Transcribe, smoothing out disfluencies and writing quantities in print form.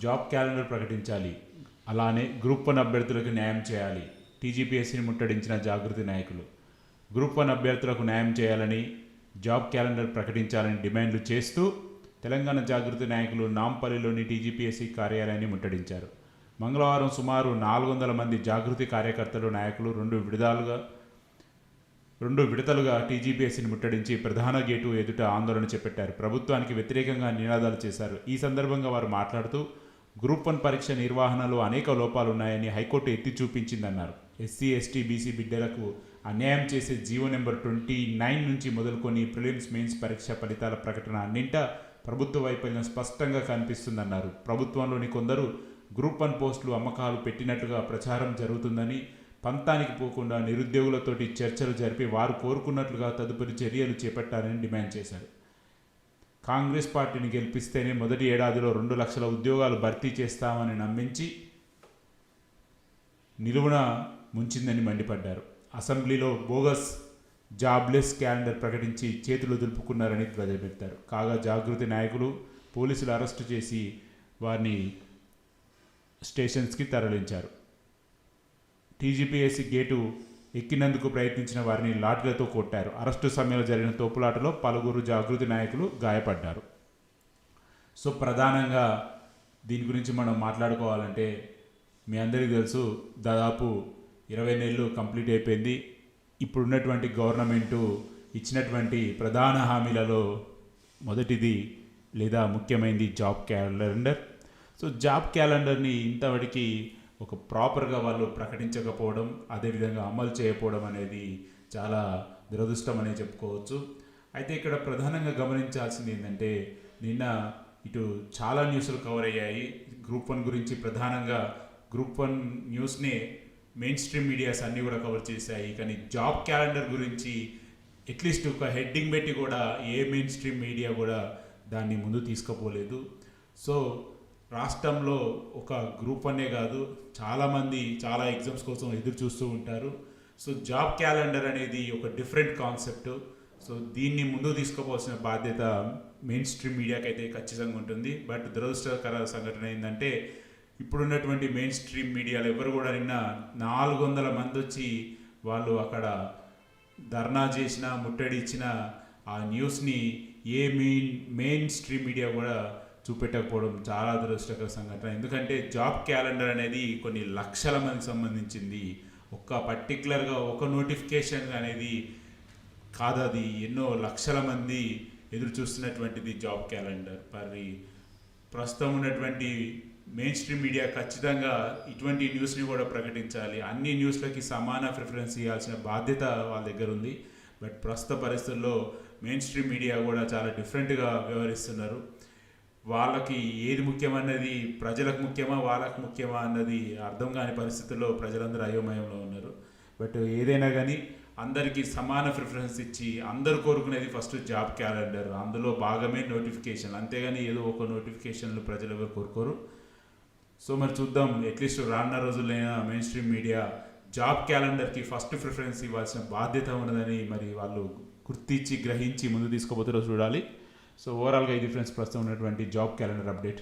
Job calendar ప్రకటించాలి, అలానే group 1 అభ్యర్థులకు న్యాయం చేయాలి. టీజీపీఎస్సీని ముట్టడించిన జాగృతి నాయకులు. గ్రూప్ 1 అభ్యర్థులకు న్యాయం చేయాలని, జాబ్ క్యాలెండర్ ప్రకటించాలని డిమాండ్లు చేస్తూ తెలంగాణ జాగృతి నాయకులు నాంపల్లిలోని టీజీపీఎస్సీ కార్యాలయాన్ని ముట్టడించారు. మంగళవారం సుమారు 400 మంది జాగృతి కార్యకర్తలు, నాయకులు రెండు విడతలుగా టీజీపీఎస్సీని ముట్టడించి ప్రధాన గేటు ఎదుట ఆందోళన చేపట్టారు. ప్రభుత్వానికి వ్యతిరేకంగా నినాదాలు చేశారు. ఈ సందర్భంగా వారు మాట్లాడుతూ గ్రూప్ 1 పరీక్ష నిర్వహణలో అనేక లోపాలున్నాయని హైకోర్టు ఎత్తి చూపించిందన్నారు. ఎస్సీ, ఎస్టీ, బీసీ బిడ్డలకు అన్యాయం చేసే జీవో నెంబర్ 29 నుంచి మొదలుకొని ప్రిలిమ్స్, మెయిన్స్ పరీక్ష ఫలితాల ప్రకటన అన్నింటా ప్రభుత్వ వైఫల్యం స్పష్టంగా కనిపిస్తుందన్నారు. ప్రభుత్వంలోని కొందరు గ్రూప్ 1 పోస్టులు అమ్మకాలు పెట్టినట్లుగా ప్రచారం జరుగుతుందని, పంతానికి పోకుండా నిరుద్యోగులతోటి చర్చలు జరిపి వారు కోరుకున్నట్లుగా తదుపరి చర్యలు చేపట్టాలని డిమాండ్ చేశారు. కాంగ్రెస్ పార్టీని గెలిపిస్తేనే మొదటి ఏడాదిలో 2 లక్షల ఉద్యోగాలు భర్తీ చేస్తామని నమ్మించి నిలువున ముంచిందని మండిపడ్డారు. అసెంబ్లీలో బోగస్ జాబ్లెస్ క్యాలెండర్ ప్రకటించి చేతులు దులుపుకున్నారని ధ్వజమెత్తారు. కాగా జాగృతి నాయకులు పోలీసులు అరెస్టు చేసి వారిని స్టేషన్స్కి తరలించారు. టీజీపీఎస్సీ గేటు ఎక్కినందుకు ప్రయత్నించిన వారిని లాఠీలతో కొట్టారు. అరెస్టు సమయంలో జరిగిన తోపులాటలో పలువురు జాగృతి నాయకులు గాయపడ్డారు. సో ప్రధానంగా దీని గురించి మనం మాట్లాడుకోవాలంటే మీ అందరికీ తెలుసు, దాదాపు 20 నెలలు కంప్లీట్ అయిపోయింది. ఇప్పుడున్నటువంటి గవర్నమెంటు ఇచ్చినటువంటి ప్రధాన హామీలలో మొదటిది లేదా ముఖ్యమైనది జాబ్ క్యాలెండర్. సో జాబ్ క్యాలెండర్ని ఇంతవరకు ఒక ప్రాపర్గా వాళ్ళు ప్రకటించకపోవడం, అదేవిధంగా అమలు చేయకపోవడం అనేది చాలా దురదృష్టం అనే చెప్పుకోవచ్చు. అయితే ఇక్కడ ప్రధానంగా గమనించాల్సింది ఏంటంటే, నిన్న ఇటు చాలా న్యూస్లు కవర్ అయ్యాయి గ్రూప్ 1 గురించి. ప్రధానంగా గ్రూప్ 1 న్యూస్ని మెయిన్ స్ట్రీమ్ మీడియాస్ అన్నీ కూడా కవర్ చేశాయి. కానీ జాబ్ క్యాలెండర్ గురించి అట్లీస్ట్ ఒక హెడ్డింగ్ పెట్టి కూడా ఏ మెయిన్ స్ట్రీమ్ మీడియా కూడా దాన్ని ముందు తీసుకుపోలేదు. సో రాష్ట్రంలో ఒక గ్రూప్ 1 కాదు, చాలామంది చాలా ఎగ్జామ్స్ కోసం ఎదురు చూస్తూ ఉంటారు. సో జాబ్ క్యాలెండర్ అనేది ఒక డిఫరెంట్ కాన్సెప్ట్. సో దీన్ని ముందు తీసుకోవాల్సిన బాధ్యత మెయిన్ స్ట్రీమ్ మీడియాకి అయితే ఖచ్చితంగా ఉంటుంది. బట్ దురదృష్టకర సంఘటన ఏంటంటే, ఇప్పుడున్నటువంటి మెయిన్ స్ట్రీమ్ మీడియాలో ఎవరు కూడా నిన్న 400 మంది వచ్చి వాళ్ళు అక్కడ ధర్నా చేసిన, ముట్టడి ఇచ్చిన ఆ న్యూస్ని ఏ మెయిన్ స్ట్రీమ్ మీడియా కూడా చూపెట్టకపోవడం చాలా దురదృష్టకర సంఘటన. ఎందుకంటే జాబ్ క్యాలెండర్ అనేది కొన్ని లక్షల మందికి సంబంధించింది. ఒక పర్టికులర్గా ఒక నోటిఫికేషన్ అనేది కాదు, అది ఎన్నో లక్షల మంది ఎదురు చూస్తున్నటువంటిది జాబ్ క్యాలెండర్. మరి ప్రస్తుతం ఉన్నటువంటి మెయిన్ స్ట్రీమ్ మీడియా ఖచ్చితంగా ఇటువంటి న్యూస్ని కూడా ప్రకటించాలి. అన్ని న్యూస్లకి సమాన ప్రిఫరెన్స్ ఇవ్వాల్సిన బాధ్యత వాళ్ళ దగ్గర ఉంది. బట్ ప్రస్తుత పరిస్థితుల్లో మెయిన్ స్ట్రీమ్ మీడియా కూడా చాలా డిఫరెంట్గా వ్యవహరిస్తున్నారు. వాళ్ళకి ఏది ముఖ్యమన్నది, ప్రజలకు ముఖ్యమా వాళ్ళకు ముఖ్యమా అన్నది అర్థం కాని పరిస్థితుల్లో ప్రజలందరూ అయోమయంలో ఉన్నారు. బట్ ఏదైనా కానీ అందరికీ సమాన ప్రిఫరెన్స్ ఇచ్చి అందరూ కోరుకునేది ఫస్ట్ జాబ్ క్యాలెండర్, అందులో భాగమే నోటిఫికేషన్. అంతేగాని ఏదో ఒక నోటిఫికేషన్లు ప్రజలు ఎవరు కోరుకోరు. సో మరి చూద్దాం, అట్లీస్ట్ రానున్న రోజులైనా మెయిన్ స్ట్రీమ్ మీడియా జాబ్ క్యాలెండర్కి ఫస్ట్ ప్రిఫరెన్స్ ఇవ్వాల్సిన బాధ్యత ఉన్నదని మరి వాళ్ళు గుర్తించి గ్రహించి ముందు తీసుకోబోతారో చూడాలి. సో ఓవరాల్గా ఇది ఫ్రెండ్స్ ప్రస్తుతం ఉన్నటువంటి జాబ్ క్యాలెండర్ అప్డేట్.